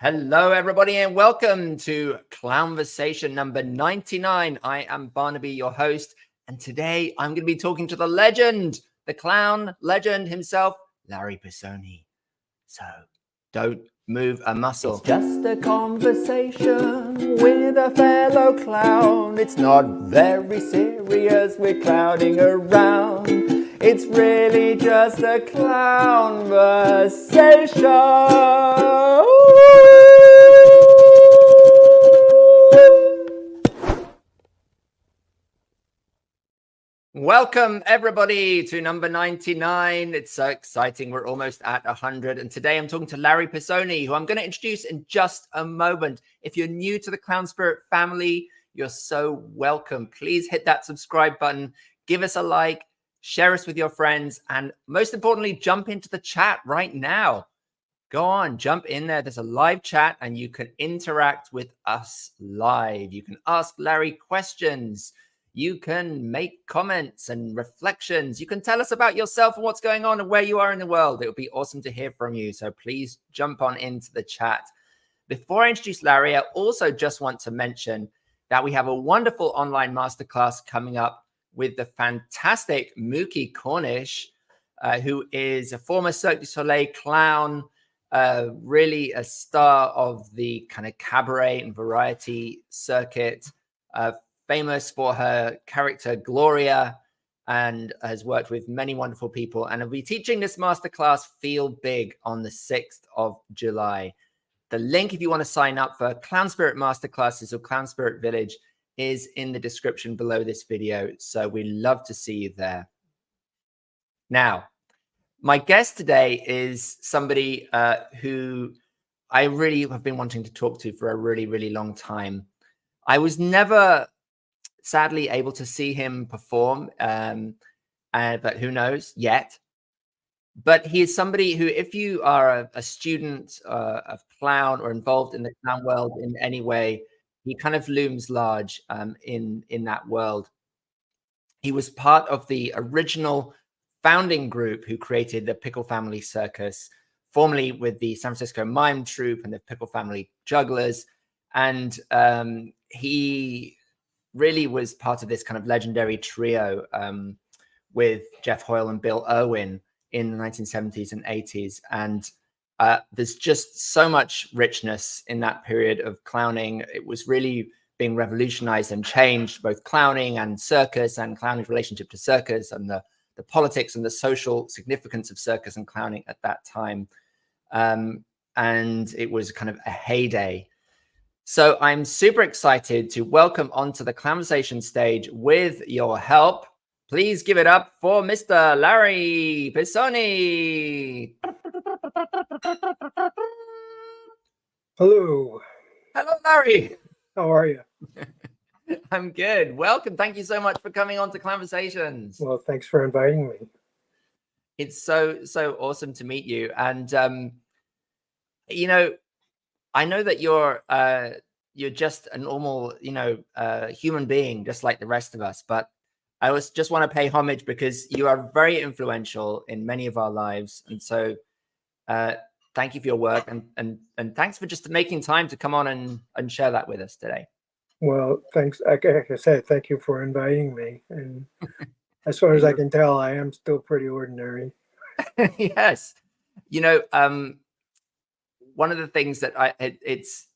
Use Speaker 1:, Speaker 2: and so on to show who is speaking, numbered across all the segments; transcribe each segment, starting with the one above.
Speaker 1: Hello, everybody, and welcome to Clown-versation number 99. I am Barnaby, your host, and today I'm going to be talking to the legend, the clown legend himself, Larry Pisoni. So don't move a muscle. It's just a conversation with a fellow clown. It's not very serious, we're clowning around. It's really just a clown-versation. Welcome, everybody, to number 99. It's so exciting. We're almost at 100. And today I'm talking to Larry Pisoni, who I'm going to introduce in just a moment. If you're new to the Clown Spirit family, you're so welcome. Please hit that subscribe button. Give us a like. Share us with your friends. And most importantly, jump into the chat right now. Go on, jump in there. There's a live chat and you can interact with us live. You can ask Larry questions. You can make comments and reflections. You can tell us about yourself and what's going on and where you are in the world. It would be awesome to hear from you. So please jump on into the chat. Before I introduce Larry, I also just want to mention that we have a wonderful online masterclass coming up with the fantastic Mookie Cornish, who is a former Cirque du Soleil clown, really a star of the kind of cabaret and variety circuit, famous for her character Gloria, and has worked with many wonderful people, and will be teaching this masterclass Feel Big on the 6th of July. The link, if you want to sign up for Clown Spirit Masterclasses or Clown Spirit Village, is in the description below this video. So we love to see you there. Now, my guest today is somebody who I really have been wanting to talk to for a really, really long time. I was never, sadly, able to see him perform, but who knows yet. But he is somebody who, if you are a student of clown or involved in the clown world in any way, he kind of looms large in that world. He was part of the original founding group who created the Pickle Family Circus, formerly with the San Francisco Mime Troupe and the Pickle Family Jugglers. And he really was part of this kind of legendary trio with Jeff Hoyle and Bill Irwin in the 1970s and 80s. And there's just so much richness in that period of clowning. It was really being revolutionized and changed, both clowning and circus, and clowning's relationship to circus, and the politics and the social significance of circus and clowning at that time. And it was kind of a heyday. So I'm super excited to welcome onto the Clown-versation stage, with your help, please give it up for Mr. Larry Pisoni.
Speaker 2: Hello.
Speaker 1: Hello, Larry.
Speaker 2: How are you?
Speaker 1: I'm good. Welcome. Thank you so much for coming on to Clown-versations.
Speaker 2: Well, thanks for inviting me.
Speaker 1: It's so awesome to meet you. And you know, I know that you're just a normal, human being, just like the rest of us. But I just want to pay homage because you are very influential in many of our lives. And so thank you for your work, and thanks for just making time to come on and share that with us today.
Speaker 2: Well, thanks. Like I said, thank you for inviting me. And as far as I can tell, I am still pretty ordinary.
Speaker 1: Yes. One of the things that it's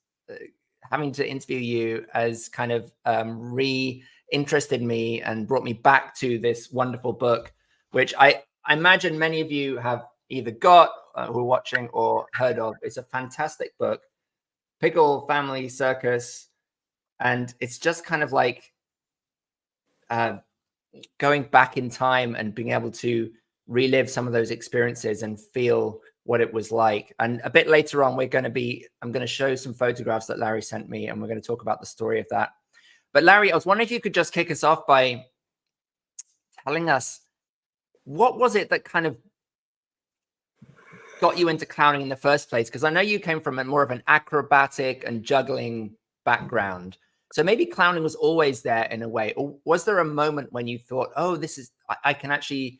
Speaker 1: having to interview you has kind of re-interested me and brought me back to this wonderful book, which I imagine many of you have either got, who are watching, or heard of. It's a fantastic book, Pickle Family Circus. And it's just kind of like going back in time and being able to relive some of those experiences and feel what it was like. And a bit later on, I'm going to show some photographs that Larry sent me, and we're going to talk about the story of that. But Larry, I was wondering if you could just kick us off by telling us, what was it that kind of got you into clowning in the first place? Because I know you came from more of an acrobatic and juggling background. So maybe clowning was always there in a way. Or was there a moment when you thought, oh, I can actually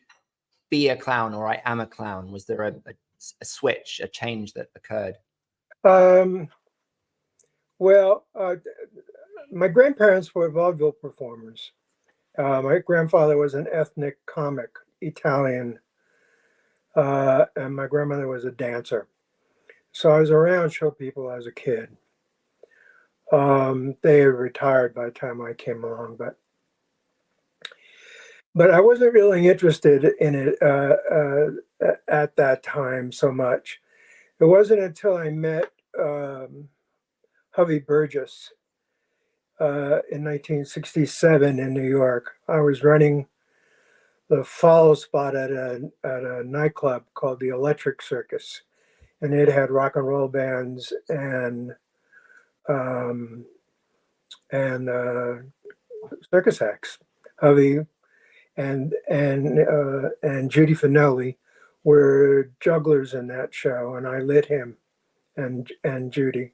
Speaker 1: be a clown, or I am a clown? Was there a switch, a change that occurred?
Speaker 2: Well, my grandparents were vaudeville performers. My grandfather was an ethnic comic, Italian, and my grandmother was a dancer. So I was around show people as a kid. They had retired by the time I came along, but I wasn't really interested in it at that time so much. It wasn't until I met Hovey Burgess in 1967 in New York. I was running the follow spot at a nightclub called the Electric Circus, and it had rock and roll bands and circus acts. Hovey and Judy Finelli were jugglers in that show, and I lit him and Judy.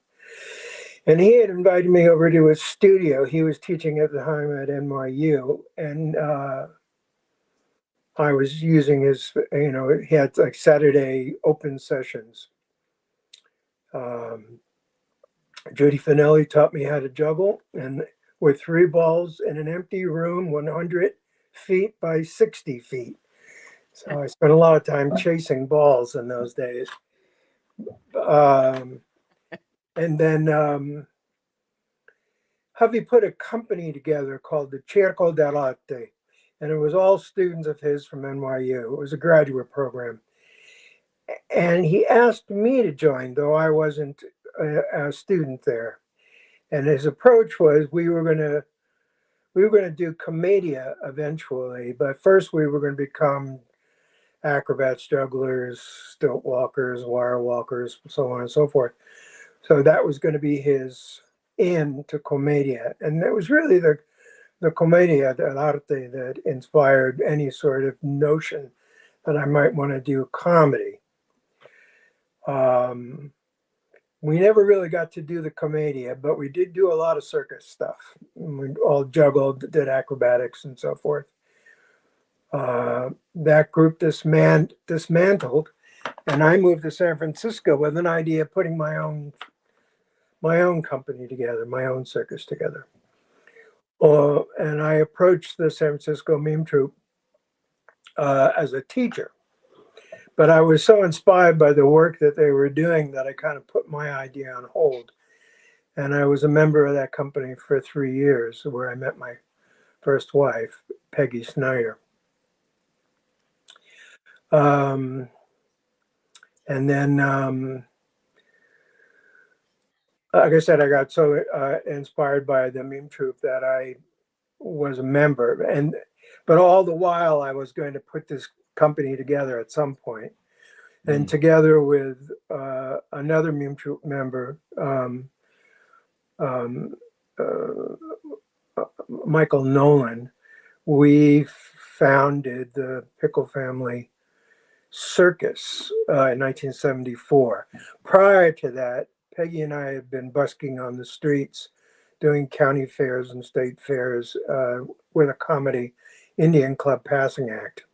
Speaker 2: And he had invited me over to his studio. He was teaching at the time at NYU, and I was using his, he had like Saturday open sessions. Judy Finelli taught me how to juggle, and with 3 balls in an empty room, 100 feet by 60 feet. So I spent a lot of time chasing balls in those days. And then Hovey put a company together called the Circo dell'Arte, and it was all students of his from NYU. It was a graduate program. And he asked me to join, though I wasn't a student there. And his approach was we were going to do commedia eventually, but first we were going to become acrobats, jugglers, stilt walkers, wire walkers, so on and so forth. So that was going to be his in to commedia. And it was really the commedia dell'arte that inspired any sort of notion that I might want to do comedy. We never really got to do the commedia, but we did do a lot of circus stuff. We all juggled, did acrobatics and so forth. That group dismantled, and I moved to San Francisco with an idea of putting my own company together, my own circus together. And I approached the San Francisco Mime Troupe as a teacher. But I was so inspired by the work that they were doing that I kind of put my idea on hold. And I was a member of that company for 3 years, where I met my first wife, Peggy Snyder. And then, like I said, I got so inspired by the Mime Troupe that I was a member. But all the while, I was going to put this company together at some point. And together with another Mime Troupe member, Michael Nolan, we founded the Pickle Family Circus in 1974. Prior to that, Peggy and I had been busking on the streets, doing county fairs and state fairs with a comedy Indian Club passing act.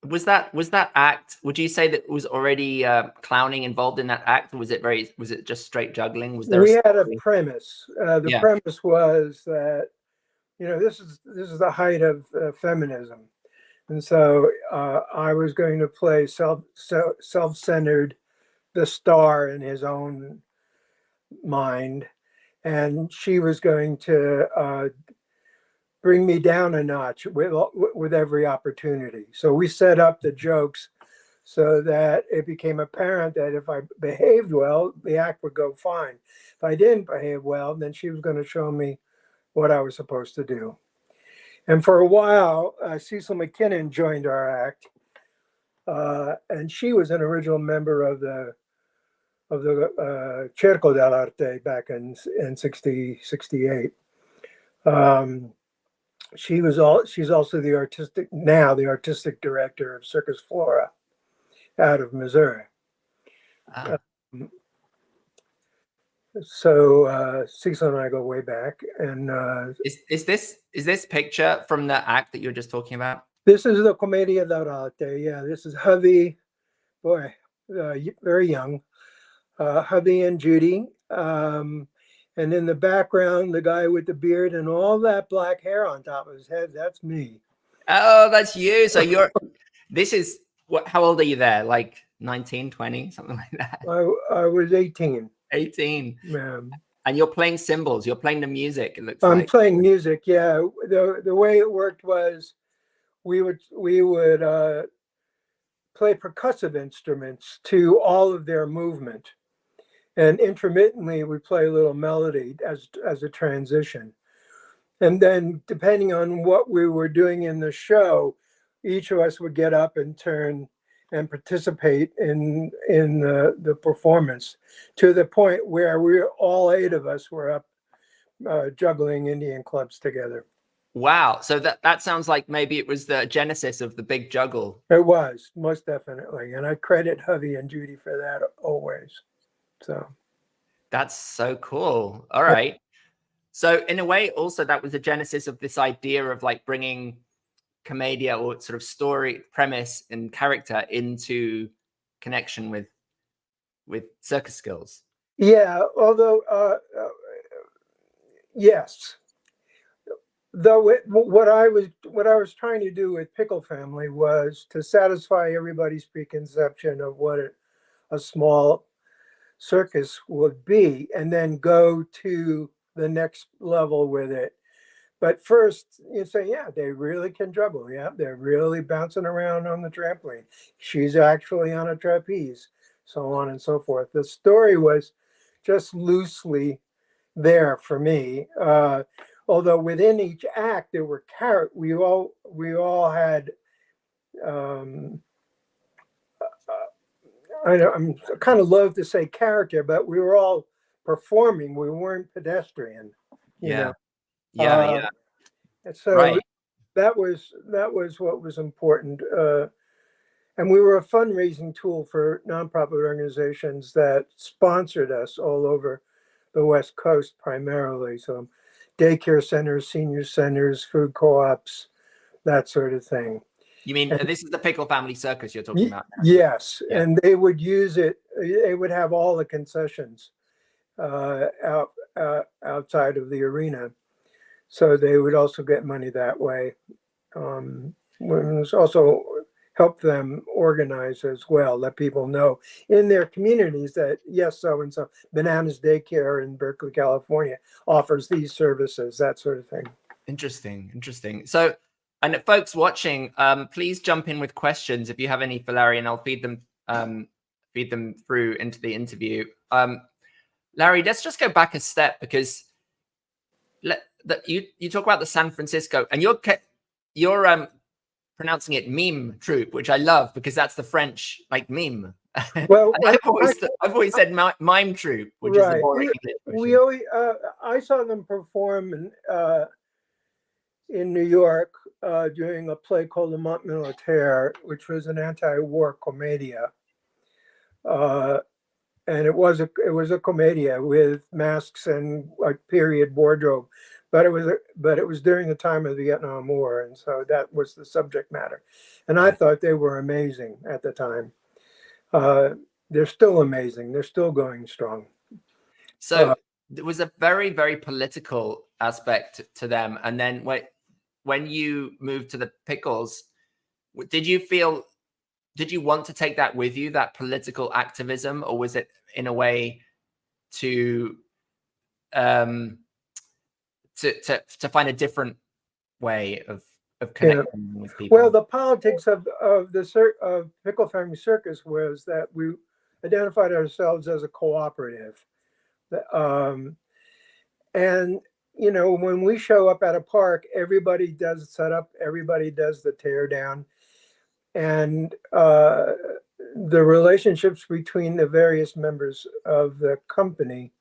Speaker 1: Was that act? Would you say that was already clowning involved in that act, or was it just straight juggling? Was there?
Speaker 2: We had a premise. The premise was that this is the height of feminism, and so I was going to play self-centered, the star in his own mind, and she was going to bring me down a notch with every opportunity. So we set up the jokes so that it became apparent that if I behaved well, the act would go fine. If I didn't behave well, then she was going to show me what I was supposed to do. And for a while, Cecil McKinnon joined our act, and she was an original member of the Circo dell'Arte back in 68. She's also the artistic director of Circus Flora out of Missouri. So Cecil and I go way back. And
Speaker 1: is this picture from the act that you were just talking about?
Speaker 2: This is the Commedia dell'Arte. Yeah, this is Hovey, boy, very young. hubby and Judy. And in the background, the guy with the beard and all that black hair on top of his head, that's me.
Speaker 1: Oh, that's you. So this is what, how old are you there? Like 19, 20, something like that?
Speaker 2: I was 18.
Speaker 1: 18.
Speaker 2: Yeah.
Speaker 1: And you're playing cymbals. You're playing the music, it looks
Speaker 2: I'm
Speaker 1: like.
Speaker 2: playing music, yeah. The way it worked was we would play percussive instruments to all of their movement. And intermittently, we play a little melody as a transition. And then depending on what we were doing in the show, each of us would get up and turn and participate in the performance, to the point where all 8 of us were up juggling Indian clubs together.
Speaker 1: Wow. So that sounds like maybe it was the genesis of the big juggle.
Speaker 2: It was, most definitely. And I credit Hovey and Judy for that always. So
Speaker 1: that's so cool. All right. So in a way, also that was the genesis of this idea of like bringing commedia or sort of story premise and character into connection with circus skills.
Speaker 2: Yeah, although yes, though what I was trying to do with Pickle Family was to satisfy everybody's preconception of what a small circus would be, and then go to the next level with it. But first, you say, yeah, they really can juggle. Yeah, they're really bouncing around on the trampoline. She's actually on a trapeze, so on and so forth. The story was just loosely there for me. Although within each act there were we all had. I'm kind of loath to say character, but we were all performing. We weren't pedestrian. You know?
Speaker 1: Yeah.
Speaker 2: So
Speaker 1: right.
Speaker 2: that was what was important. And we were a fundraising tool for nonprofit organizations that sponsored us all over the West Coast primarily. So daycare centers, senior centers, food co-ops, that sort of thing.
Speaker 1: You mean this is the Pickle Family Circus you're talking about now?
Speaker 2: Yes, yeah. And they would use it. They would have all the concessions outside of the arena, so they would also get money that way. It was also help them organize as well, let people know in their communities that yes, so and so Bananas Daycare in Berkeley, California offers these services, that sort of thing.
Speaker 1: Interesting. So, and folks watching, please jump in with questions if you have any for Larry, and I'll feed them through into the interview. Larry, let's just go back a step, because you talk about the San Francisco, and you're pronouncing it Mime Troupe, which I love because that's the French like mime. Well, I've always said Mime Troupe, which is the more English version.
Speaker 2: We always I saw them perform in New York during a play called Le Mont Militaire, which was an anti-war commedia, and it was a commedia with masks and like period wardrobe. But it was during the time of the Vietnam War, and so that was the subject matter. And I thought they were amazing at the time. They're still amazing. They're still going strong.
Speaker 1: So there was a very, very political aspect to them. And then when you moved to the Pickles, did you want to take that with you, that political activism, or was it in a way to find a different way of connecting with people?
Speaker 2: Well, the politics of Pickle Family Circus was that we identified ourselves as a cooperative, and when we show up at a park, everybody does the setup, everybody does the tear down, and the relationships between the various members of the company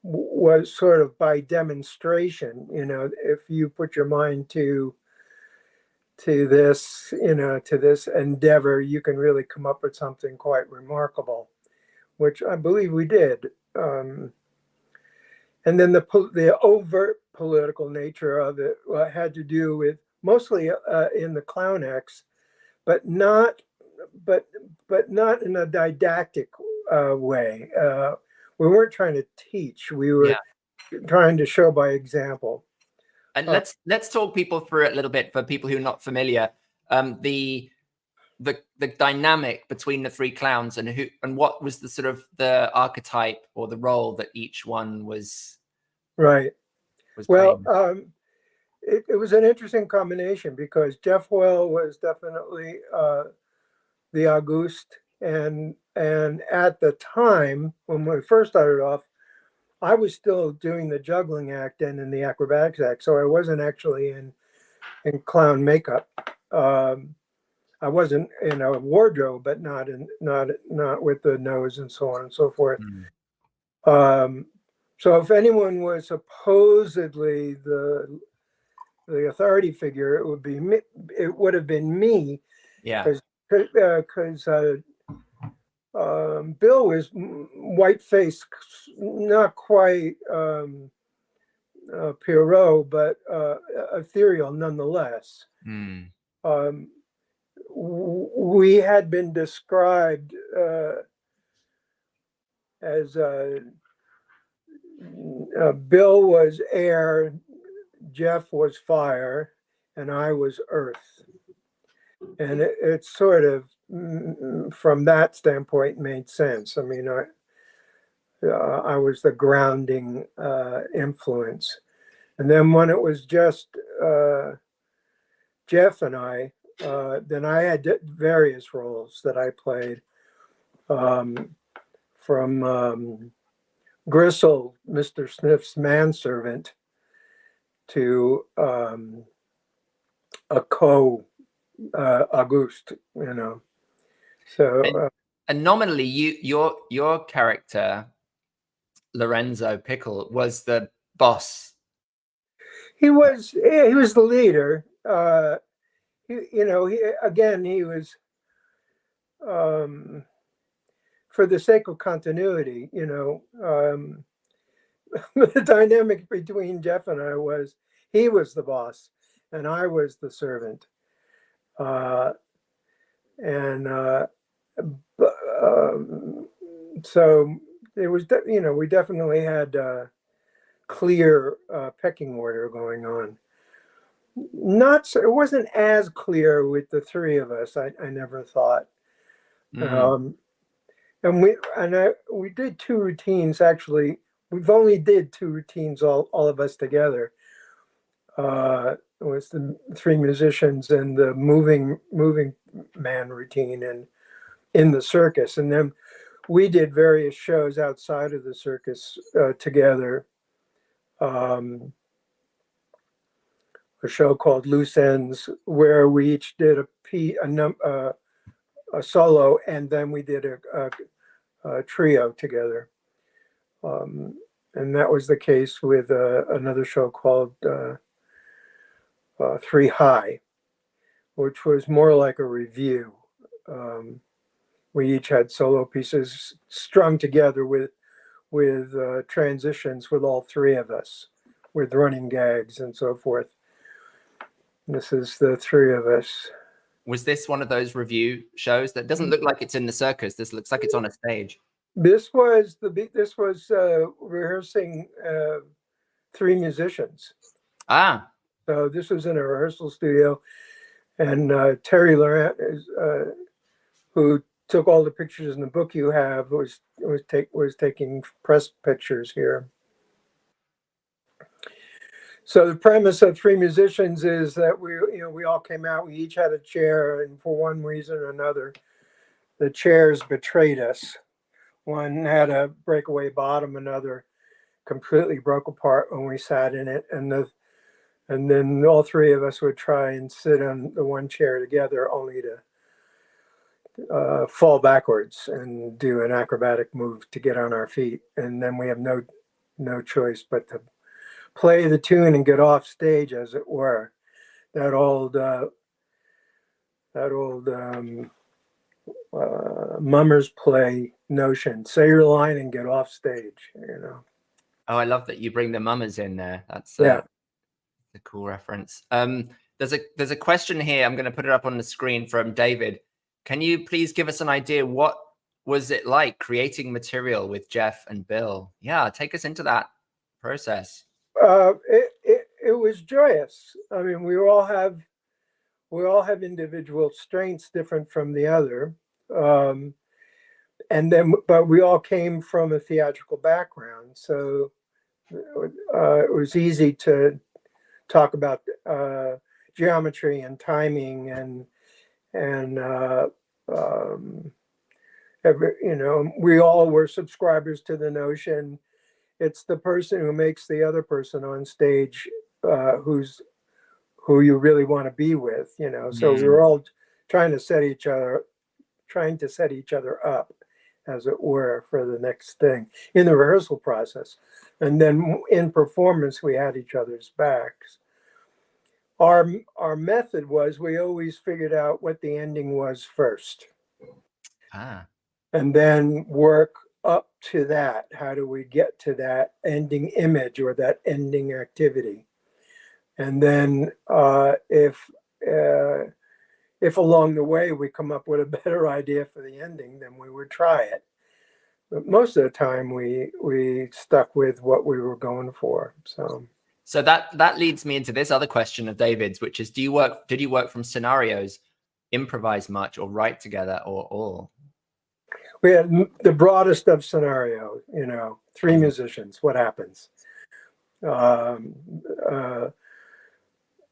Speaker 2: was sort of by demonstration. If you put your mind to this endeavor, you can really come up with something quite remarkable, which I believe we did. And then the overt political nature of it had to do with mostly in the clown acts, but not in a didactic way. We weren't trying to teach. We were trying to show by example.
Speaker 1: And let's talk people through it a little bit for people who are not familiar. The dynamic between the three clowns and what was the sort of the archetype or the role that each one was
Speaker 2: right.
Speaker 1: Well,
Speaker 2: it was an interesting combination because Jeff Hoyle was definitely the Auguste, and at the time when we first started off, I was still doing the juggling act and in the acrobatics act, so I wasn't actually in clown makeup. I wasn't in a wardrobe, but not with the nose and so on and so forth. So if anyone was supposedly the authority figure, it would be me. It would have been me.
Speaker 1: Yeah.
Speaker 2: Because Bill was white faced, not quite Pierrot, but ethereal nonetheless. We had been described as Bill was air, Jeff was fire, and I was earth. And it sort of, from that standpoint, made sense. I mean, I was the grounding influence. And then when it was just Jeff and I, then I had various roles that I played, from Gristle, Mr. Sniff's manservant, to a Auguste, you know. So
Speaker 1: and nominally, your character, Lorenzo Pickle, was the boss.
Speaker 2: He was the leader. He was, for the sake of continuity, the dynamic between Jeff and I was he was the boss and I was the servant. So it was, we definitely had clear pecking order going on. It wasn't as clear with the three of us. I never thought. And we did two routines actually. We've only did two routines, all of us together. It was the three musicians and the moving man routine and in the circus. And then we did various shows outside of the circus together. A show called Loose Ends, where we each did a solo, and then we did a trio together. And that was the case with another show called 3 High, which was more like a review. We each had solo pieces strung together with transitions with all three of us, with running gags and so forth. This is the three of us.
Speaker 1: Was this one of those review shows that doesn't look like it's in the circus? This looks like it's on a stage.
Speaker 2: This was rehearsing three musicians. So this was in a rehearsal studio, and Terry Laurent, who took all the pictures in the book you have, was taking press pictures here. So the premise of Three Musicians is that we all came out. We each had a chair, and for one reason or another, the chairs betrayed us. One had a breakaway bottom, another completely broke apart when we sat in it, and then all three of us would try and sit on the one chair together, only to fall backwards and do an acrobatic move to get on our feet, and then we have no choice but to play the tune and get off stage, as it were. That old mummers play notion: say your line and get off stage.
Speaker 1: Oh, I love that you bring the mummers in there. That's
Speaker 2: a
Speaker 1: cool reference. There's a question here. I'm going to put it up on the screen from David. Can you please give us an idea what was it like creating material with Jeff and Bill? Yeah, take us into that process.
Speaker 2: It was joyous. I mean, we all have individual strengths different from the other. And then, but we all came from a theatrical background. So it was easy to talk about geometry and timing and we all were subscribers to the notion it's the person who makes the other person on stage who you really want to be with, So we were all trying to set each other up, as it were, for the next thing in the rehearsal process. And then in performance, we had each other's backs. Our method was we always figured out what the ending was first. And then work up to that. How do we get to that ending image or that ending activity? And then if along the way we come up with a better idea for the ending, then we would try it. But most of the time we stuck with what we were going for. So
Speaker 1: that leads me into this other question of David's, which is, did you work from scenarios, improvise much, or write together, or all?
Speaker 2: We had the broadest of scenarios, 3 musicians, what happens?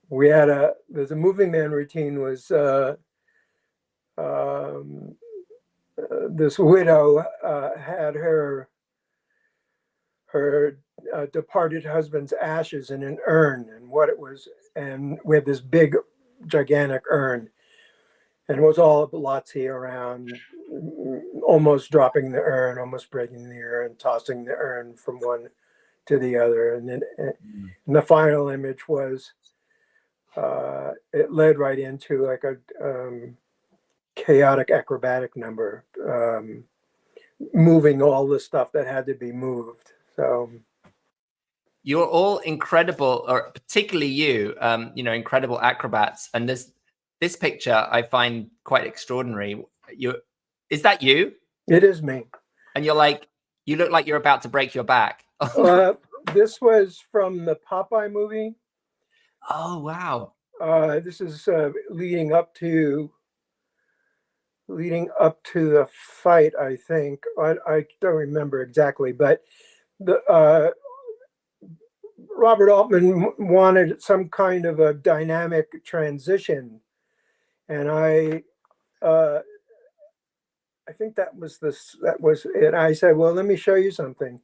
Speaker 2: We had the moving man routine was this widow had her departed husband's ashes in an urn, and what it was, and we had this big gigantic urn, and it was all Lazzi around, almost dropping the urn, almost breaking the urn, tossing the urn from one to the other. And then and the final image was it led right into like a chaotic acrobatic number, moving all the stuff that had to be moved. So
Speaker 1: you're all incredible, or particularly you, incredible acrobats. And this picture I find quite extraordinary. Is that you?
Speaker 2: It is me.
Speaker 1: And you look like you're about to break your back.
Speaker 2: This was from the Popeye movie.
Speaker 1: Oh, wow.
Speaker 2: This is leading up to the fight, I think. I don't remember exactly, but the Robert Altman wanted some kind of a dynamic transition, and I think that was it. I said, well, let me show you something,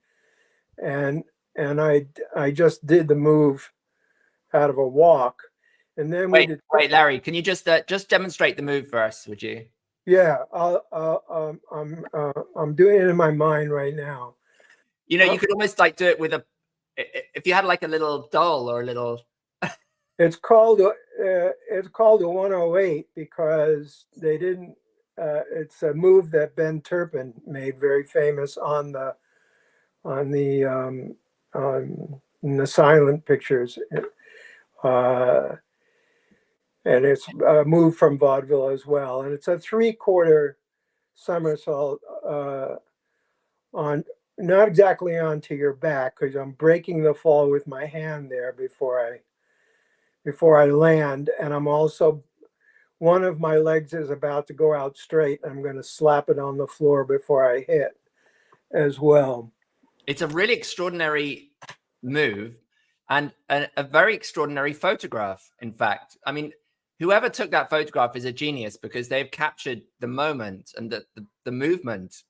Speaker 2: and I just did the move out of a walk, and then
Speaker 1: wait, Larry, can you just demonstrate the move for us, would you?
Speaker 2: Yeah, I'm doing it in my mind right now.
Speaker 1: You could almost do it with if you had like a little doll or a little.
Speaker 2: It's called a 108 because they didn't. It's a move that Ben Turpin made very famous on the silent pictures, and it's a move from vaudeville as well. And it's a 3/4 somersault on, not exactly onto your back, because I'm breaking the fall with my hand there before I land, and I'm also, one of my legs is about to go out straight. I'm going to slap it on the floor before I hit as well.
Speaker 1: It's a really extraordinary move and a very extraordinary photograph, in fact. I mean, whoever took that photograph is a genius, because they've captured the moment and the movement.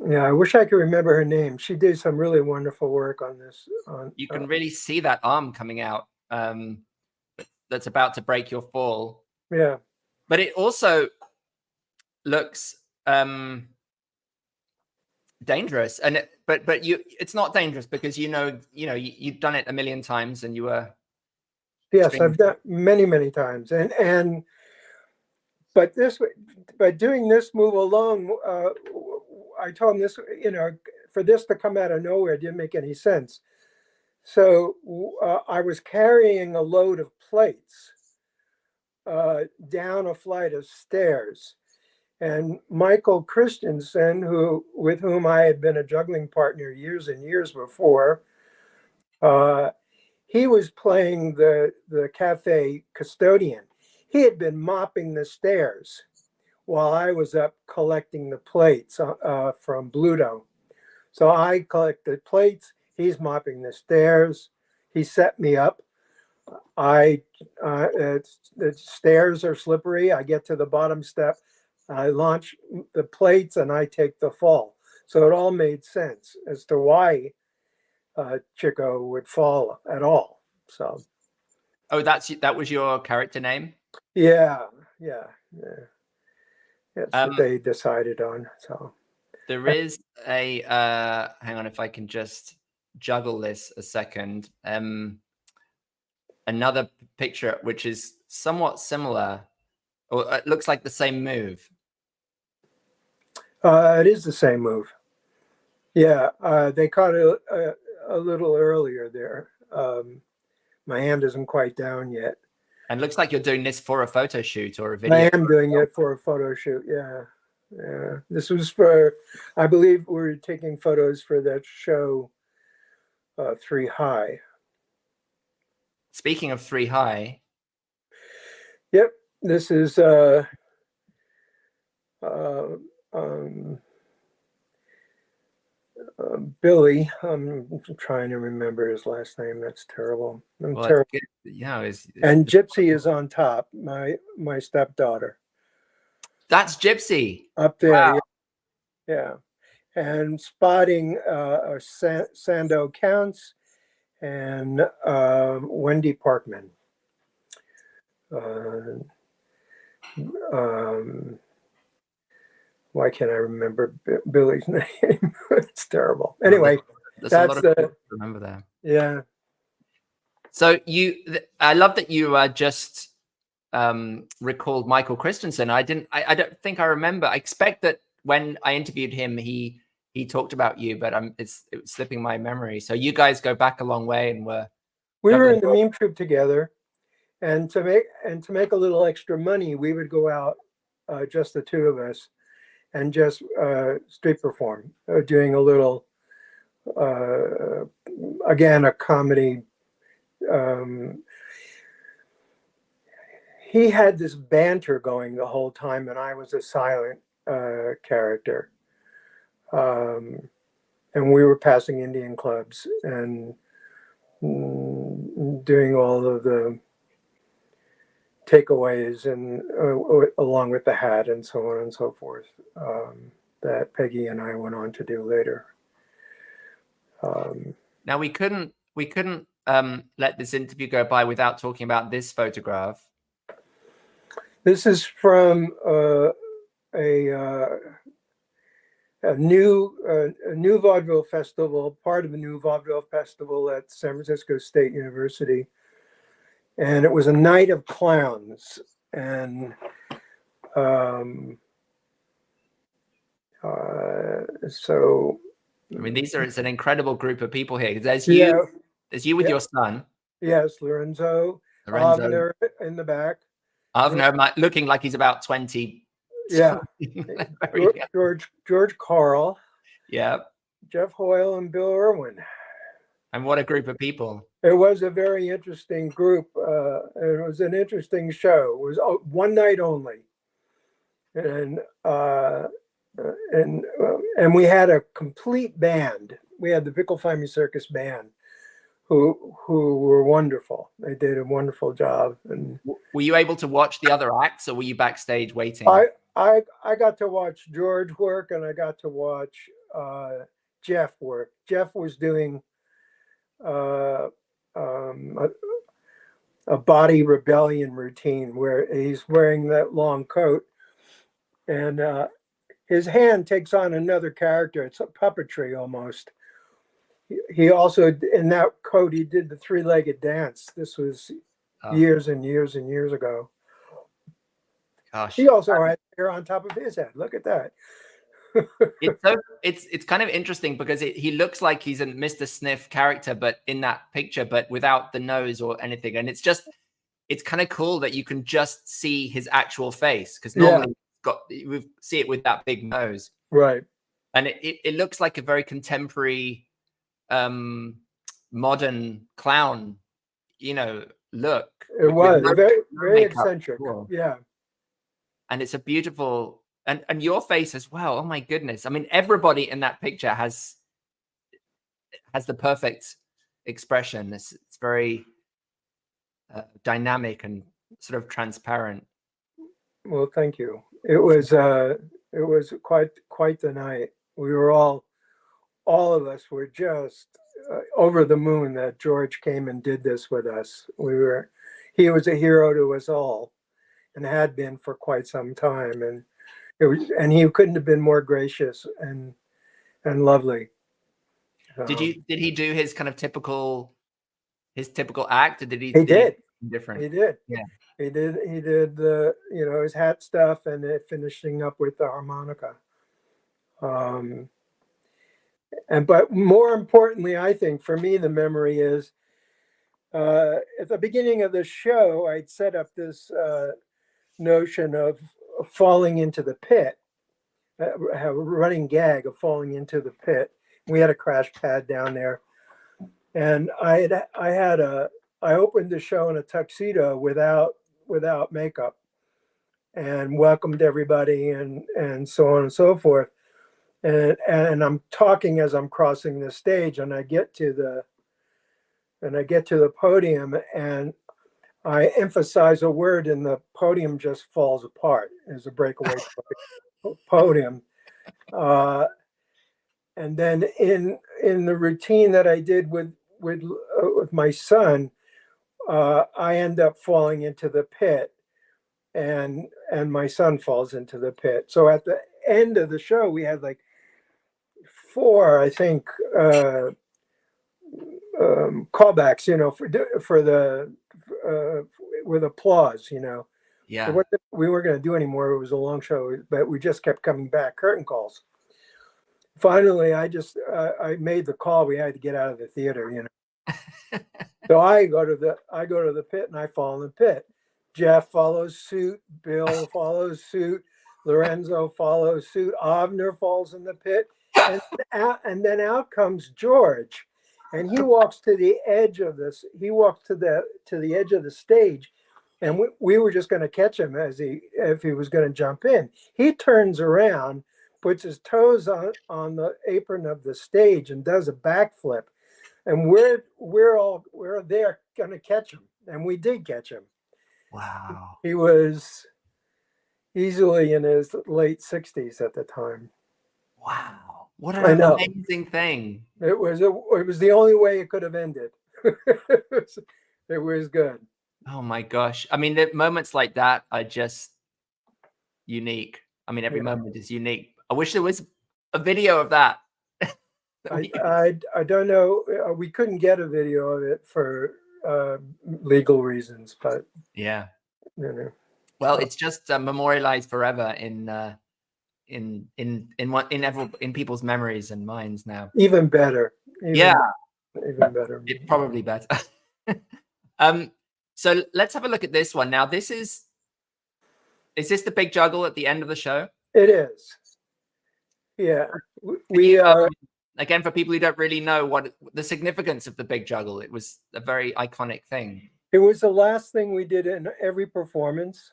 Speaker 2: Yeah, I wish I could remember her name. She did some really wonderful work on this.
Speaker 1: You can really see that arm coming out that's about to break your fall.
Speaker 2: Yeah.
Speaker 1: But it also looks dangerous, and but it's not dangerous because you've done it a million times, and you were.
Speaker 2: Yes, I've done many times, but doing this move alone, I told him this, for this to come out of nowhere didn't make any sense. So I was carrying a load of plates down a flight of stairs, And Michael Christensen, with whom I had been a juggling partner years and years before, he was playing the cafe custodian. He had been mopping the stairs while I was up collecting the plates from Bluto. So I collected plates. He's mopping the stairs. He set me up. The stairs are slippery. I get to the bottom step. I launch the plates and I take the fall. So it all made sense as to why Chico would fall at all. So.
Speaker 1: Oh, that was your character name?
Speaker 2: Yeah. That's what they decided on. So.
Speaker 1: There is a hang on, if I can just juggle this a second. Another picture which is somewhat similar, or it looks like the same move.
Speaker 2: It is the same move. Yeah, they caught it a little earlier there. My hand isn't quite down yet.
Speaker 1: And looks like you're doing this for a photo shoot or a video.
Speaker 2: I am doing it for a photo shoot. Yeah. This was for, I believe we were taking photos for that show, 3 High.
Speaker 1: Speaking of 3 High.
Speaker 2: Yep, this is Billy. I'm trying to remember his last name. That's terrible. I'm terrible.
Speaker 1: Yeah,
Speaker 2: and Gypsy is on top. My stepdaughter.
Speaker 1: That's Gypsy
Speaker 2: up there.
Speaker 1: Wow.
Speaker 2: Yeah, and spotting Sando Counts and Wendy Parkman. Why can't I remember Billy's name? It's terrible. Anyway, that's
Speaker 1: remember that.
Speaker 2: Yeah.
Speaker 1: So I love that you just recalled Michael Christensen. I don't think I remember. I expect that when I interviewed him, he talked about you, but it was slipping my memory. So you guys go back a long way, and
Speaker 2: we were in the mime troupe together, and to make a little extra money, we would go out, just the two of us, and just street perform, doing a little, again, a comedy. He had this banter going the whole time, and I was a silent character. And we were passing Indian clubs and doing all of the takeaways and along with the hat and so on and so forth, that Peggy and I went on to do later.
Speaker 1: Now we couldn't let this interview go by without talking about this photograph.
Speaker 2: This is from a new vaudeville festival, part of a new vaudeville festival at San Francisco State University. And it was a night of clowns. And so.
Speaker 1: I mean, it's an incredible group of people here. There's you with your son.
Speaker 2: Yes, Lorenzo. There in the back.
Speaker 1: Looking like he's about 20.
Speaker 2: Yeah. George Carl.
Speaker 1: Yeah.
Speaker 2: Jeff Hoyle and Bill Irwin.
Speaker 1: And what a group of people.
Speaker 2: It was a very interesting group. It was an interesting show. It was one night only. And we had a complete band. We had the Pickle Family Circus band, who were wonderful. They did a wonderful job. And
Speaker 1: were you able to watch the other acts, or were you backstage waiting?
Speaker 2: I got to watch George work, and I got to watch Jeff work. Jeff was doing a body rebellion routine where he's wearing that long coat, and his hand takes on another character. It's a puppetry almost. He also, in that coat, he did the three-legged dance. This was years and years and years ago.
Speaker 1: Gosh.
Speaker 2: He also had hair on top of his head. Look at that.
Speaker 1: It's kind of interesting because he looks like he's a Mr. Sniff character, but in that picture, but without the nose or anything. And it's kind of cool that you can just see his actual face, because normally we see it with that big nose,
Speaker 2: Right.
Speaker 1: and it looks like a very contemporary, modern clown, look.
Speaker 2: It was
Speaker 1: No
Speaker 2: very
Speaker 1: makeup
Speaker 2: eccentric.
Speaker 1: at all.
Speaker 2: Yeah.
Speaker 1: And it's a beautiful, and your face as well. Oh my goodness! I mean, everybody in that picture has the perfect expression. It's very dynamic and sort of transparent.
Speaker 2: Well, thank you. It was quite the night. We were all of us were just over the moon that George came and did this with us. He was a hero to us all, and had been for quite some time. And he couldn't have been more gracious and lovely.
Speaker 1: Did he do his kind of typical act, or did he?
Speaker 2: He did.
Speaker 1: Different.
Speaker 2: He did.
Speaker 1: Yeah.
Speaker 2: He did the his hat stuff, and finishing up with the harmonica. But more importantly, I think for me, the memory is at the beginning of the show, I'd set up this notion of falling into the pit, have a running gag of falling into the pit. We had a crash pad down there, and I opened the show in a tuxedo without makeup, and welcomed everybody and so on and so forth. And I'm talking as I'm crossing the stage, and I get to the podium, and I emphasize a word, and the podium just falls apart as a breakaway podium. And then in the routine that I did with my son, I end up falling into the pit, and my son falls into the pit. So at the end of the show, we had like 4, I think, callbacks, with applause,
Speaker 1: Yeah.
Speaker 2: We weren't going to do anymore. It was a long show, but we just kept coming back, curtain calls. Finally, I made the call. We had to get out of the theater, So I go to the pit, and I fall in the pit. Jeff follows suit. Bill follows suit. Lorenzo follows suit. Avner falls in the pit, and then out comes George, and he walks to the edge of this. He walks to the edge of the stage, and we were just going to catch him if he was going to jump in. He turns around, puts his toes on the apron of the stage, and does a backflip. And we're there going to catch him, and we did catch him.
Speaker 1: Wow.
Speaker 2: He was easily in his late 60s at the time.
Speaker 1: Wow. What an amazing thing.
Speaker 2: It was the only way it could have ended. It was good.
Speaker 1: Oh my gosh. I mean, the moments like that are just unique. I mean, every moment is unique. I wish there was a video of that.
Speaker 2: I don't know. We couldn't get a video of it for legal reasons, but
Speaker 1: yeah. Well, it's just memorialized forever in people's memories and minds now.
Speaker 2: Even better.
Speaker 1: Even
Speaker 2: better.
Speaker 1: It's probably better. So let's have a look at this one. Now, is this the big juggle at the end of the show?
Speaker 2: It is. Yeah. We are.
Speaker 1: Again, for people who don't really know what the significance of the big juggle, it was a very iconic thing.
Speaker 2: It was the last thing we did in every performance.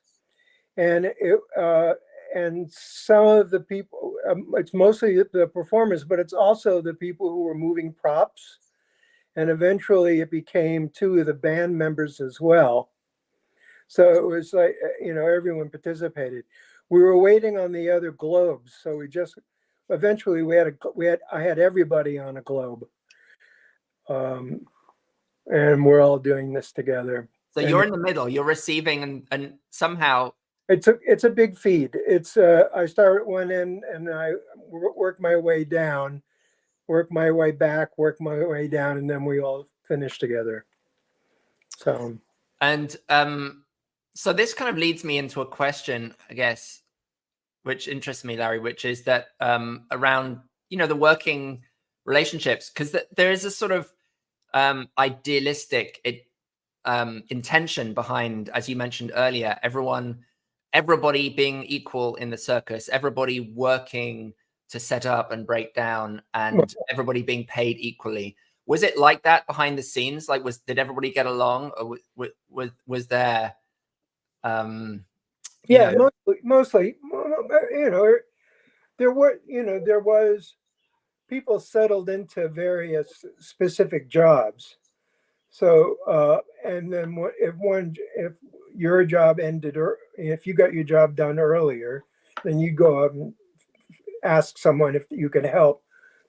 Speaker 2: And and some of the people, it's mostly the performers, but it's also the people who were moving props. And eventually it became 2 of the band members as well. So it was like, everyone participated. We were waiting on the other globes. So eventually I had everybody on a globe. And we're all doing this together.
Speaker 1: So you're in the middle, you're receiving, and somehow
Speaker 2: it's a big feed. It's I start at one end, and I work my way down, work my way back, work my way down, and then we all finish together. So
Speaker 1: so this kind of leads me into a question, I guess, which interests me, Larry, which is that around the working relationships, because there is a sort of idealistic intention behind, as you mentioned earlier, everyone everybody being equal in the circus, everybody working to set up and break down, and everybody being paid equally. Was it like that behind the scenes? Like, did everybody get along, or was there?
Speaker 2: Yeah, mostly, you know, there was people settled into various specific jobs. So, and then if your job ended, or if you got your job done earlier, then you go up and ask someone if you can help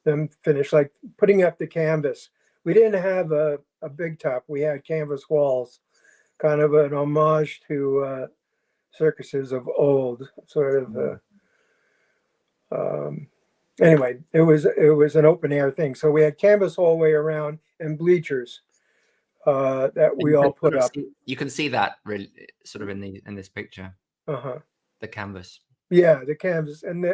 Speaker 2: them finish, like putting up the canvas. We didn't have a big top. We had canvas walls, kind of an homage to circuses of old, sort of. Anyway, it was an open air thing. So we had canvas all the way around and bleachers that we all put up.
Speaker 1: You can see that really sort of in this picture. The canvas.
Speaker 2: Yeah, the canvas, and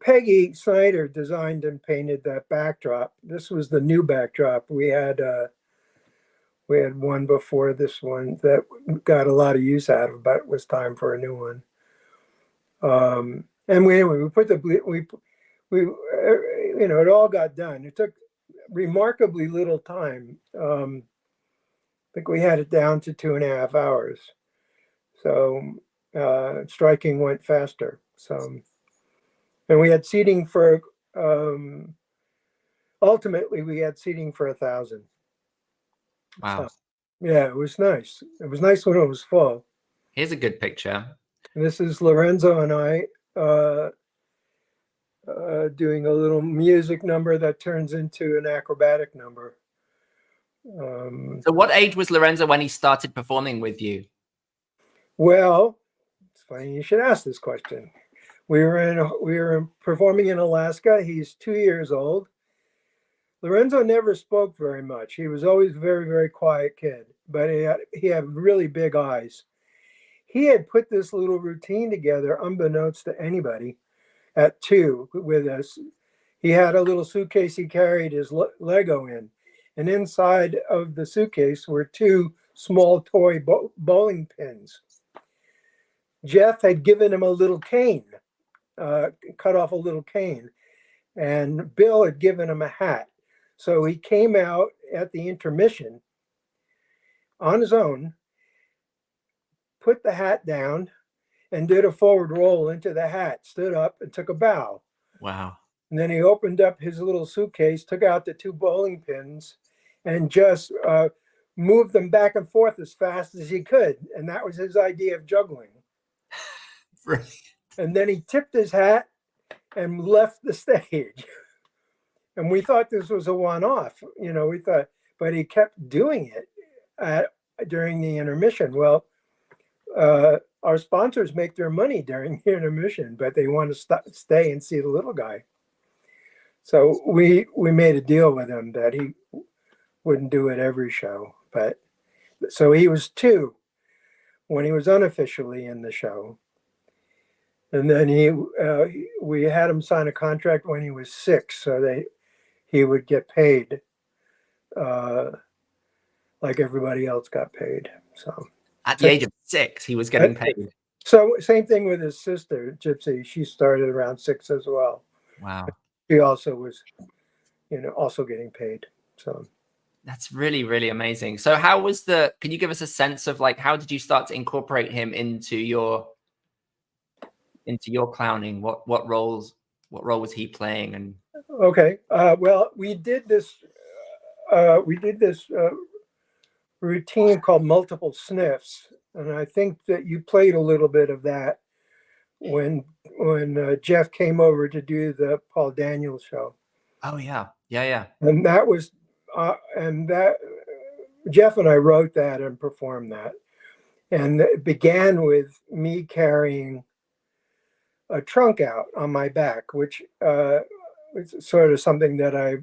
Speaker 2: Peggy Snyder designed and painted that backdrop. This was the new backdrop. We had one before this one that got a lot of use out of, but it was time for a new one. And we put it all got done. It took remarkably little time. I think we had it down to 2.5 hours. So striking went faster. So, and we had seating for, ultimately we had seating for 1,000.
Speaker 1: Wow.
Speaker 2: So, yeah, it was nice. It was nice when it was full.
Speaker 1: Here's a good picture.
Speaker 2: And this is Lorenzo and I doing a little music number that turns into an acrobatic number.
Speaker 1: So what age was Lorenzo when he started performing with you?
Speaker 2: Well, it's funny you should ask this question. We were performing in Alaska. He's 2 years old. Lorenzo never spoke very much. He was always a very, very quiet kid, but he had really big eyes. He had put this little routine together, unbeknownst to anybody, at 2 with us. He had a little suitcase he carried his Lego in, and inside of the suitcase were 2 small toy bowling pins. Jeff had given him a little cane, cut off a little cane, and Bill had given him a hat. So he came out at the intermission on his own, put the hat down, and did a forward roll into the hat, stood up and took a bow.
Speaker 1: Wow.
Speaker 2: And then he opened up his little suitcase, took out the 2 bowling pins, and just moved them back and forth as fast as he could. And that was his idea of juggling.
Speaker 1: Brilliant.
Speaker 2: And then he tipped his hat and left the stage. And we thought this was a one-off, we thought, but he kept doing it during the intermission. Well, our sponsors make their money during the intermission, but they want to stay and see the little guy. So we made a deal with him that he wouldn't do it every show. But so he was 2 when he was unofficially in the show. And then we had him sign a contract when he was 6, so he would get paid like everybody else got paid. So
Speaker 1: at the age of 6, he was getting paid.
Speaker 2: So same thing with his sister, Gypsy. She started around 6 as well.
Speaker 1: Wow.
Speaker 2: She also was, also getting paid. So
Speaker 1: that's really, really amazing. So can you give us a sense of like, how did you start to incorporate him into your clowning? What role was he playing? And
Speaker 2: okay, well, we did this routine called multiple sniffs, and I think that you played a little bit of that when Jeff came over to do the Paul Daniels show.
Speaker 1: Oh yeah.
Speaker 2: And that was Jeff and I wrote that and performed that, and it began with me carrying a trunk out on my back, which is sort of something that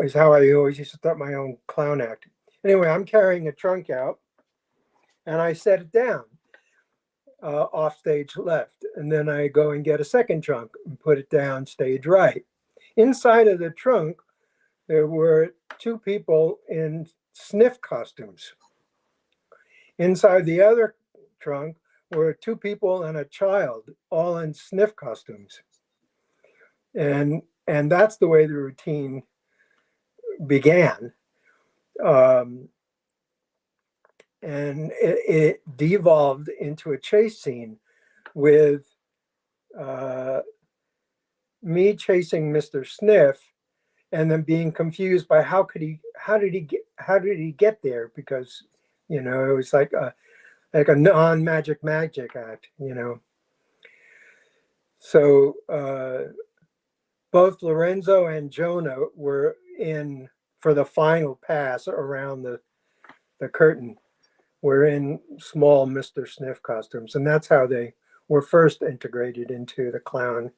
Speaker 2: is how I always used to start my own clown act. Anyway, I'm carrying a trunk out, and I set it down off stage left, and then I go and get a second trunk and put it down stage right. Inside of the trunk, there were 2 people in sniff costumes. Inside the other trunk were 2 people and a child, all in sniff costumes. And that's the way the routine began. And it devolved into a chase scene with me chasing Mr. Sniff, and then being confused by how did he get there, because it was like a non-magic act, So both Lorenzo and Jonah were in for the final pass around the curtain. Were in small Mr. Sniff costumes, and that's how they were first integrated into clowning.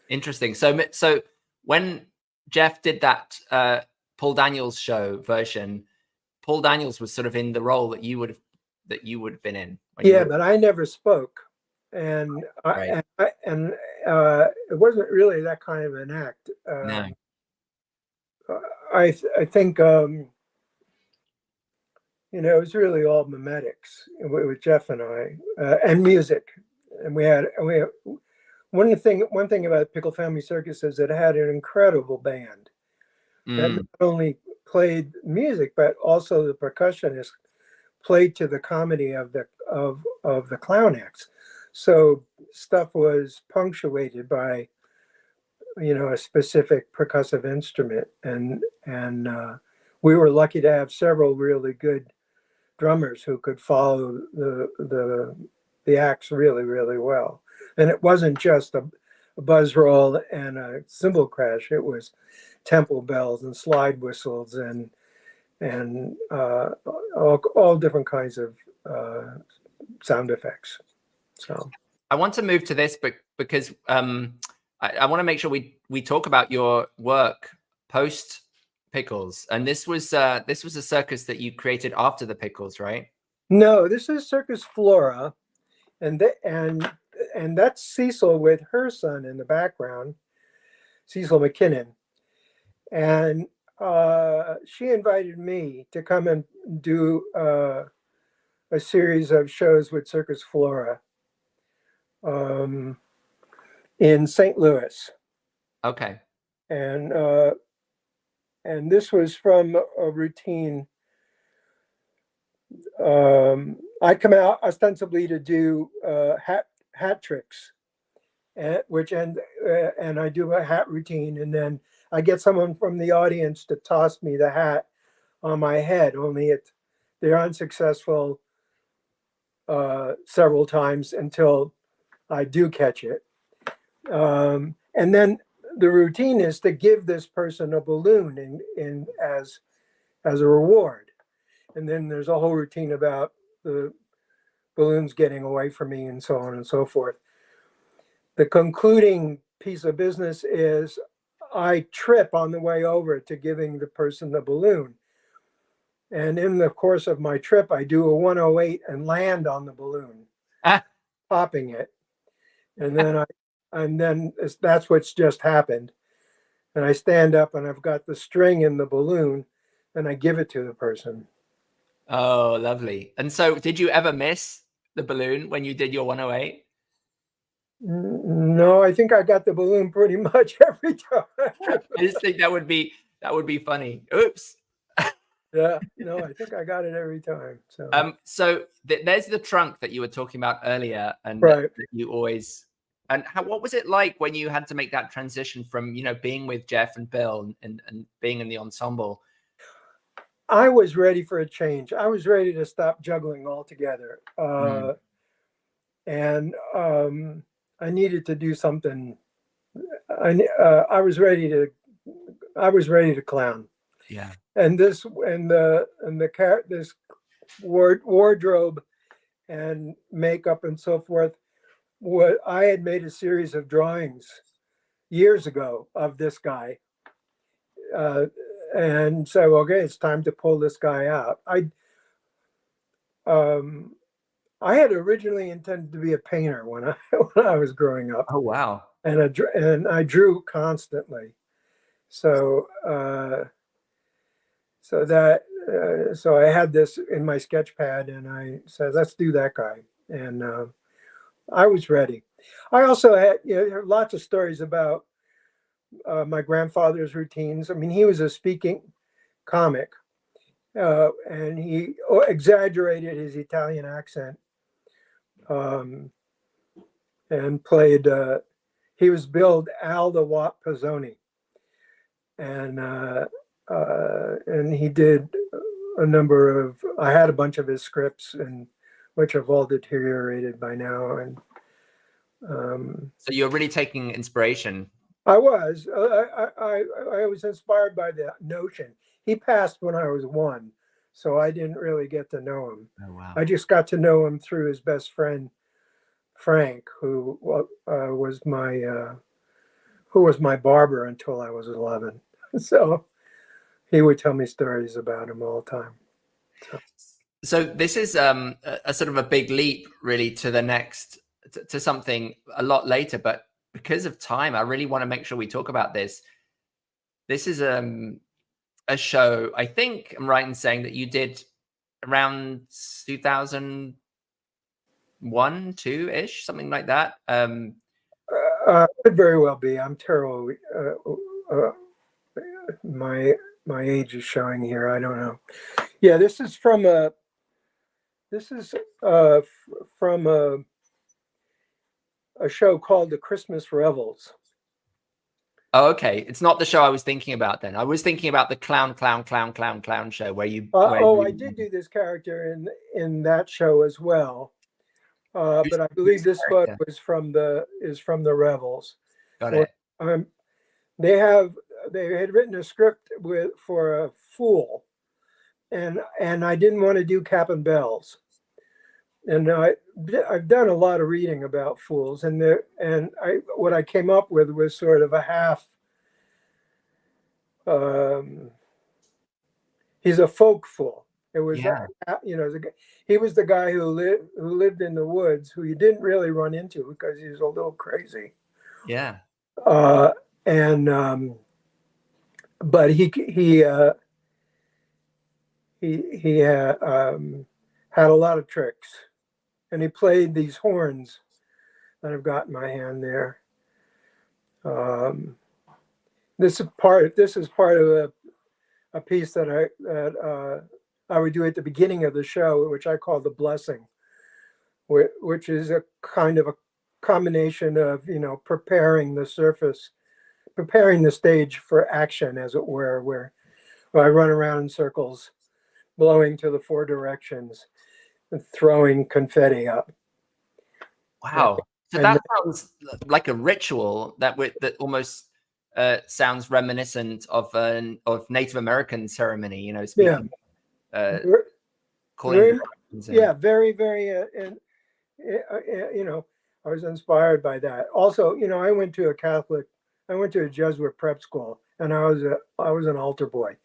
Speaker 1: Interesting. So when Jeff did that Paul Daniels show version, Paul Daniels was sort of in the role that you would have been in.
Speaker 2: Yeah, but I never spoke, and
Speaker 1: right.
Speaker 2: It wasn't really that kind of an act.
Speaker 1: No.
Speaker 2: I think it was really all mimetics with Jeff and I, and music. And we had one thing about Pickle Family Circus is it had an incredible band that not only played music, but also the percussionist played to the comedy of the clown acts. So stuff was punctuated by a specific percussive instrument, and we were lucky to have several really good drummers who could follow the acts really, really well. And it wasn't just a buzz roll and a cymbal crash. It was temple bells and slide whistles and all different kinds of sound effects. So
Speaker 1: I want to move to this, but because I want to make sure we talk about your work post Pickles, and this was a circus that you created after the Pickles, right?
Speaker 2: No, this is Circus Flora, and that's Cecil with her son in the background, Cecil McKinnon, and she invited me to come and do a series of shows with Circus Flora in St. Louis.
Speaker 1: Okay.
Speaker 2: And this was from a routine. I come out ostensibly to do hat tricks, and I do a hat routine, and then I get someone from the audience to toss me the hat on my head. Only they're unsuccessful several times until I do catch it, and then the routine is to give this person a balloon in as a reward. And then there's a whole routine about the balloons getting away from me and so on and so forth. The concluding piece of business is I trip on the way over to giving the person the balloon. And in the course of my trip, I do a 108 and land on the balloon, popping it. And then that's what's just happened. And I stand up and I've got the string in the balloon and I give it to the person.
Speaker 1: Oh, lovely. And so did you ever miss the balloon when you did your 108?
Speaker 2: No, I think I got the balloon pretty much every time.
Speaker 1: I just think that would be funny. Oops.
Speaker 2: Yeah, no, I think I got it every time.
Speaker 1: So there's the trunk that you were talking about earlier, and
Speaker 2: right.
Speaker 1: that you always. And what was it like when you had to make that transition from being with Jeff and Bill and being in the ensemble?
Speaker 2: I was ready for a change. I was ready to stop juggling altogether, and I needed to do something. I was ready to clown.
Speaker 1: Yeah.
Speaker 2: And this wardrobe and makeup and so forth. What I had made a series of drawings years ago of this guy, and so okay, it's time to pull this guy out. I had originally intended to be a painter when I was growing up.
Speaker 1: Oh wow!
Speaker 2: And I drew constantly. So So that so I had this in my sketch pad, and I said, let's do that guy. And I was ready. I also had lots of stories about my grandfather's routines. I mean, he was a speaking comic, and he exaggerated his Italian accent, and played. He was billed Al the Watt Pisoni, and he did a number of. I had a bunch of his scripts, and which have all deteriorated by now. And
Speaker 1: so you're really taking inspiration.
Speaker 2: I was. I was inspired by that notion. He passed when I was 1, so I didn't really get to know him.
Speaker 1: Oh, wow.
Speaker 2: I just got to know him through his best friend, Frank, who was my barber until I was 11. So he would tell me stories about him all the time.
Speaker 1: So this is a sort of a big leap, really, to the next, to something a lot later. But because of time, I really want to make sure we talk about this. This is a show, I think I'm right in saying that you did around 2001, 2-ish, something like that.
Speaker 2: Could very well be. I'm terrible. My age is showing here. I don't know. Yeah, this is from a show called The Christmas Revels.
Speaker 1: Oh, okay. It's not the show I was thinking about then. I was thinking about the clown show where you.
Speaker 2: I did do this character in that show as well. But I believe this photo is from the Revels.
Speaker 1: Got it.
Speaker 2: They had written a script for a fool, and I didn't want to do Cap and Bells. And I've done a lot of reading about fools, and what I came up with was sort of a half. He's a folk fool. It was, he was the guy who lived in the woods, who you didn't really run into because he was a little crazy.
Speaker 1: Yeah.
Speaker 2: But he had a lot of tricks, and he played these horns that I've got in my hand there. This is part of a piece that I would do at the beginning of the show, which I call the blessing, which is a kind of a combination of preparing the stage for action, as it were, where I run around in circles, blowing to the 4 directions and throwing confetti up.
Speaker 1: Wow. So that sounds like a ritual that almost sounds reminiscent of Native American ceremony, speaking, calling.
Speaker 2: Very, very, I was inspired by that. Also, I went to a Jesuit prep school, and I was an altar boy.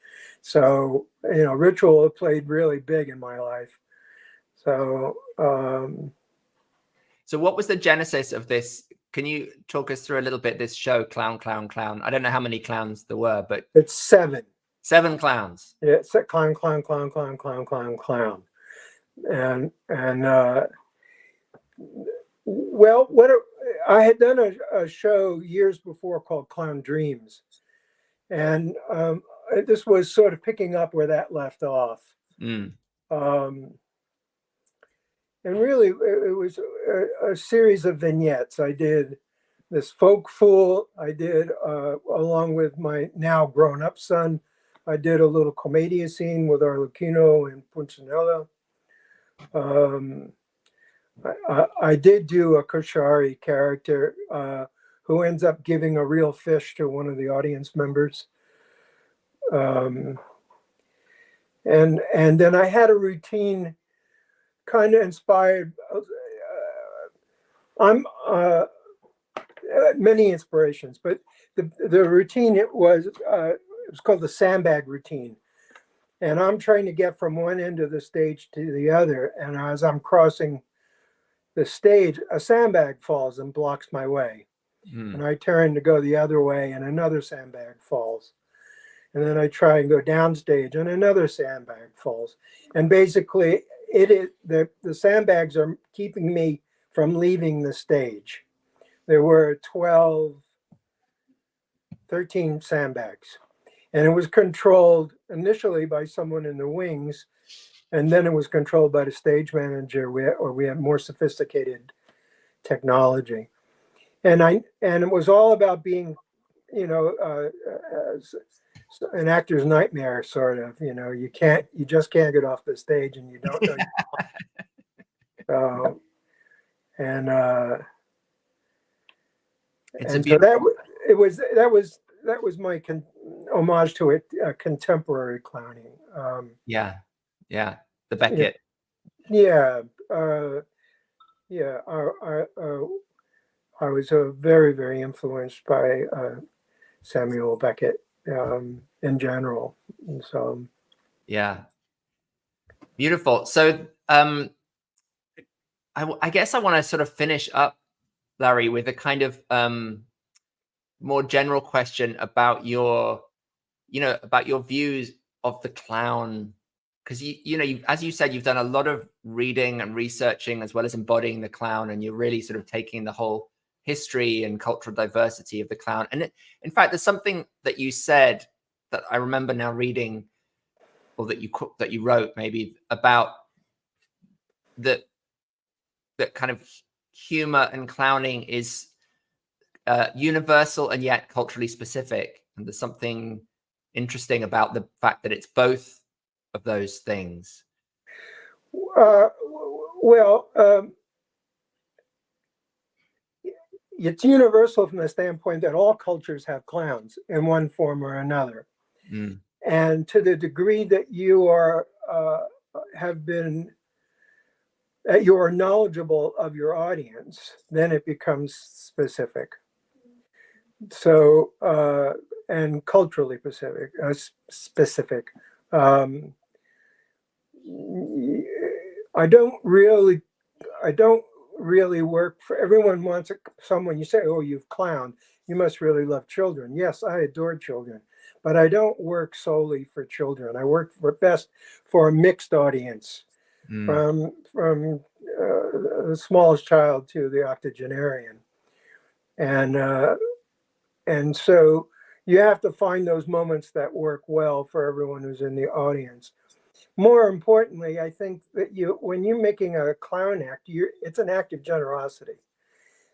Speaker 2: So, ritual played really big in my life. So,
Speaker 1: so what was the genesis of this? Can you talk us through a little bit this show, Clown? I don't know how many clowns there were, but
Speaker 2: it's 7.
Speaker 1: 7 clowns.
Speaker 2: Yeah, it's a clown. And I had done a show years before called Clown Dreams, and this was sort of picking up where that left off. And really, it was a series of vignettes. I did this folk fool. I did, along with my now grown-up son, I did a little commedia scene with Arlecchino and Punchinello. I did do a Koshari character who ends up giving a real fish to one of the audience members. And then I had a routine kind of inspired. Many inspirations, but the routine it was called the sandbag routine, and I'm trying to get from one end of the stage to the other, and as I'm crossing the stage, a sandbag falls and blocks my way, and I turn to go the other way, and another sandbag falls, and then I try and go downstage, and another sandbag falls. And basically, the sandbags are keeping me from leaving the stage. There were 13 sandbags, and it was controlled initially by someone in the wings, and then it was controlled by the stage manager. We had more sophisticated technology, and it was all about being, an actor's nightmare, sort of. You just can't get off the stage, and you don't know. And so that was my homage to it, contemporary clowning.
Speaker 1: Yeah, the Beckett.
Speaker 2: Yeah, I was very, very influenced by Samuel Beckett in general. And so
Speaker 1: yeah, beautiful. So I guess I want to sort of finish up, Larry, with a kind of more general question about your views of the clown, because as you said, you've done a lot of reading and researching as well as embodying the clown, and you're really sort of taking the whole history and cultural diversity of the clown. And in fact, there's something that you said that I remember now reading, or that you wrote maybe, about that kind of humor and clowning is universal and yet culturally specific. And there's something interesting about the fact that it's both of those things.
Speaker 2: It's universal from the standpoint that all cultures have clowns in one form or another. And to the degree that you are you are knowledgeable of your audience, then it becomes specific. So and culturally specific. I don't really work for everyone. Wants someone, you say, oh, you've clowned, you must really love children. Yes, I adore children, but I don't work solely for children. I work best for a mixed audience, from the smallest child to the octogenarian. And so you have to find those moments that work well for everyone who's in the audience. More importantly, I think that when you're making a clown act, it's an act of generosity.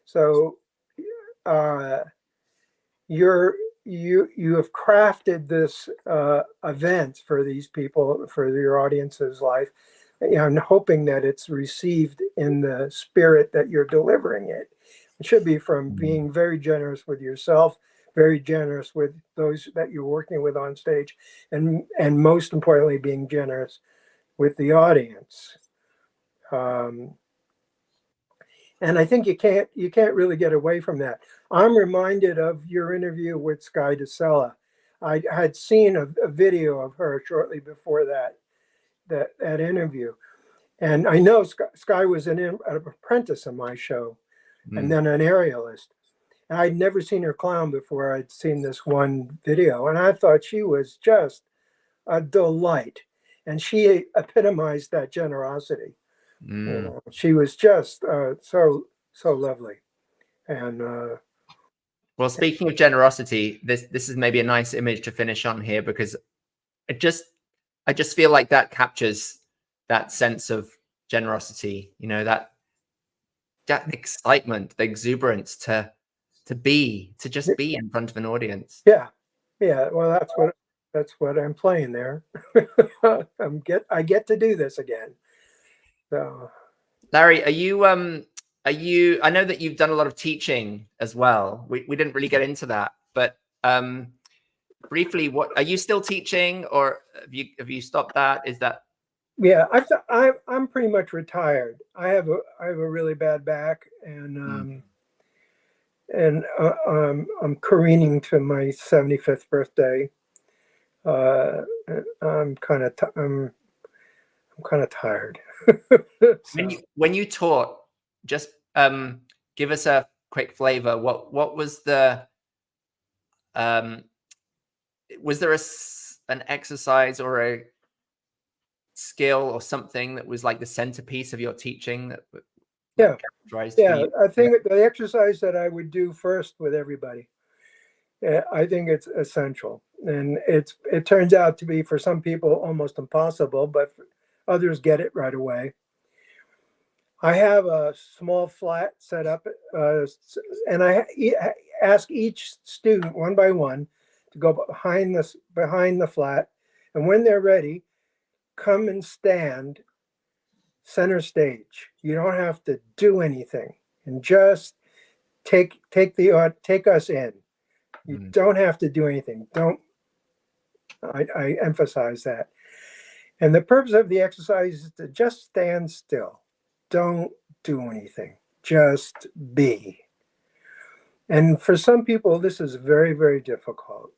Speaker 2: So you have crafted this event for these people, for your audience's life, and hoping that it's received in the spirit that you're delivering it. It should be from being very generous with yourself, very generous with those that you're working with on stage, and most importantly, being generous with the audience. And I think you can't really get away from that. I'm reminded of your interview with Skye DeSella. I had seen a video of her shortly before that interview, and I know Skye was an apprentice in my show, and then an aerialist. And I'd never seen her clown before. I'd seen this one video, and I thought she was just a delight. And she epitomized that generosity. She was just so lovely. And
Speaker 1: well, speaking of generosity, this is maybe a nice image to finish on here, because I just feel like that captures that sense of generosity. That excitement, the exuberance to just be in front of an audience.
Speaker 2: Yeah. Well, that's what I'm playing there. I get to do this again. So,
Speaker 1: Larry, are you? I know that you've done a lot of teaching as well. We didn't really get into that, but briefly, what are you still teaching, or have you stopped that? Is that?
Speaker 2: Yeah, I'm pretty much retired. I have a really bad back, and I'm careening to my 75th birthday. I'm kind of tired.
Speaker 1: So. When you taught, just give us a quick flavor. What was the was there an exercise or a skill or something that was like the centerpiece of your teaching that characterized
Speaker 2: yeah,
Speaker 1: you?
Speaker 2: I think the exercise that I would do first with everybody, I think it's essential, and it turns out to be for some people almost impossible, but others get it right away. I have a small flat set up, and I ask each student one by one to go behind the flat, and when they're ready, come and stand center stage. You don't have to do anything, and just take us in. You don't have to do anything. I emphasize that. And the purpose of the exercise is to just stand still. Don't do anything. Just be. And for some people, this is very, very difficult.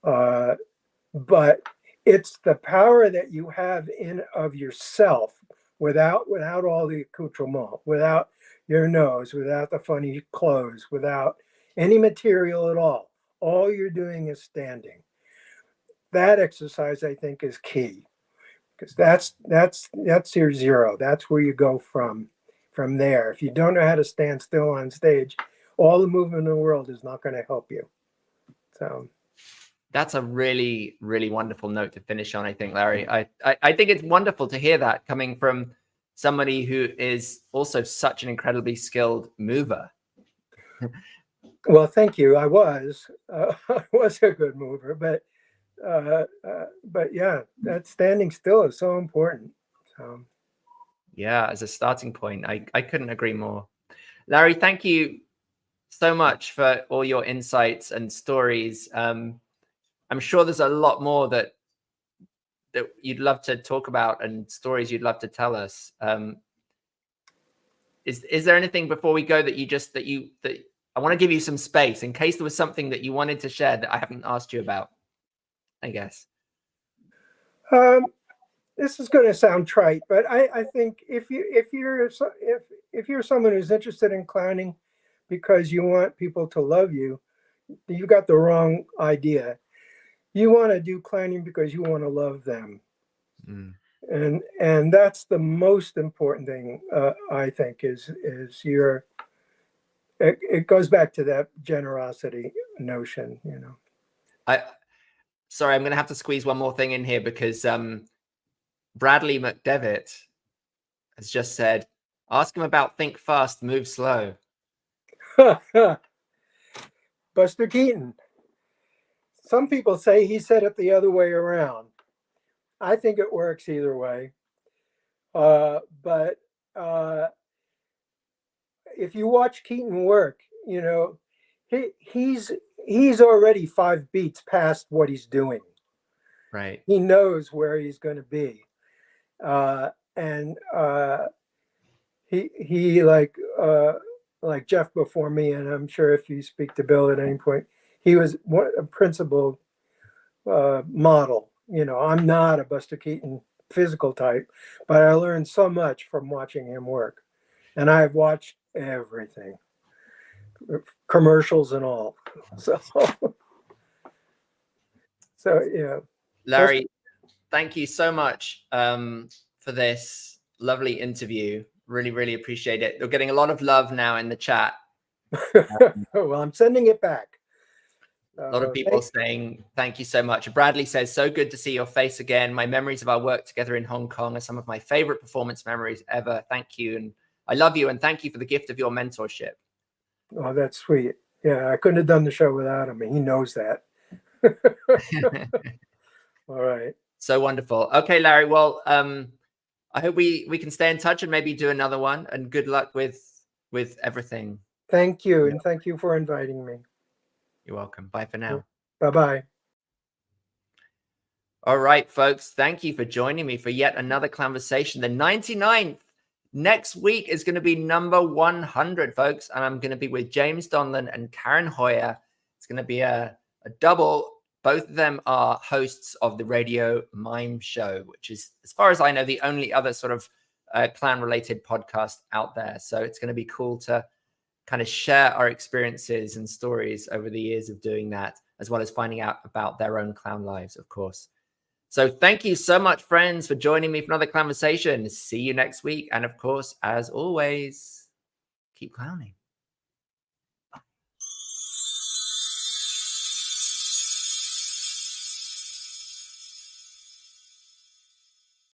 Speaker 2: But it's the power that you have in of yourself without all the accoutrement, without your nose, without the funny clothes, without any material at all. All you're doing is standing. That exercise, I think, is key, because that's your zero. That's where you go from there. If you don't know how to stand still on stage, all the movement in the world is not going to help you. So
Speaker 1: that's a really, really wonderful note to finish on, I think, Larry. I think it's wonderful to hear that coming from somebody who is also such an incredibly skilled mover.
Speaker 2: Well, thank you. I was a good mover, but yeah, that standing still is so important. So
Speaker 1: yeah, as a starting point, I couldn't agree more. Larry, thank you so much for all your insights and stories. I'm sure there's a lot more that you'd love to talk about and stories you'd love to tell us. Is there anything before we go that I want to give you some space in case there was something that you wanted to share that I haven't asked you about, I guess?
Speaker 2: This is going to sound trite, but I think if you're someone who's interested in clowning because you want people to love you, you got the wrong idea. You want to do clowning because you want to love them. And that's the most important thing, I think, is it goes back to that generosity notion, you know.
Speaker 1: Sorry, I'm going to have to squeeze one more thing in here because Bradley McDevitt has just said, ask him about think fast, move slow.
Speaker 2: Buster Keaton. Some people say he said it the other way around. I think it works either way. But if you watch Keaton work, you know, he's already 5 beats past what he's doing.
Speaker 1: Right.
Speaker 2: He knows where he's going to be. And he like Jeff before me, and I'm sure if you speak to Bill at any point, he was a principal model. You know, I'm not a Buster Keaton physical type, but I learned so much from watching him work. And I've watched everything, commercials and all. So yeah.
Speaker 1: Larry, thank you so much for this lovely interview. Really, really appreciate it. You're getting a lot of love now in the chat.
Speaker 2: Well, I'm sending it back.
Speaker 1: A lot of people saying thank you so much. Bradley says, so good to see your face again. My memories of our work together in Hong Kong are some of my favorite performance memories ever. Thank you. And I love you. And thank you for the gift of your mentorship.
Speaker 2: Oh, that's sweet. Yeah, I couldn't have done the show without him. And he knows that. All right.
Speaker 1: So wonderful. Okay, Larry. Well, I hope we can stay in touch and maybe do another one. And good luck with everything.
Speaker 2: Thank you. And thank you for inviting me.
Speaker 1: You're welcome. Bye for now.
Speaker 2: Bye-bye.
Speaker 1: All right, folks. Thank you for joining me for yet another Clown-versation. The 99th next week is going to be number 100, folks. And I'm going to be with James Donlan and Karen Hoyer. It's going to be a double. Both of them are hosts of the Radio Mime Show, which is, as far as I know, the only other sort of clown-related podcast out there. So it's going to be cool to kind of share our experiences and stories over the years of doing that, as well as finding out about their own clown lives, of course. So thank you so much, friends, for joining me for another Clown-versation. See you next week. And of course, as always, keep clowning.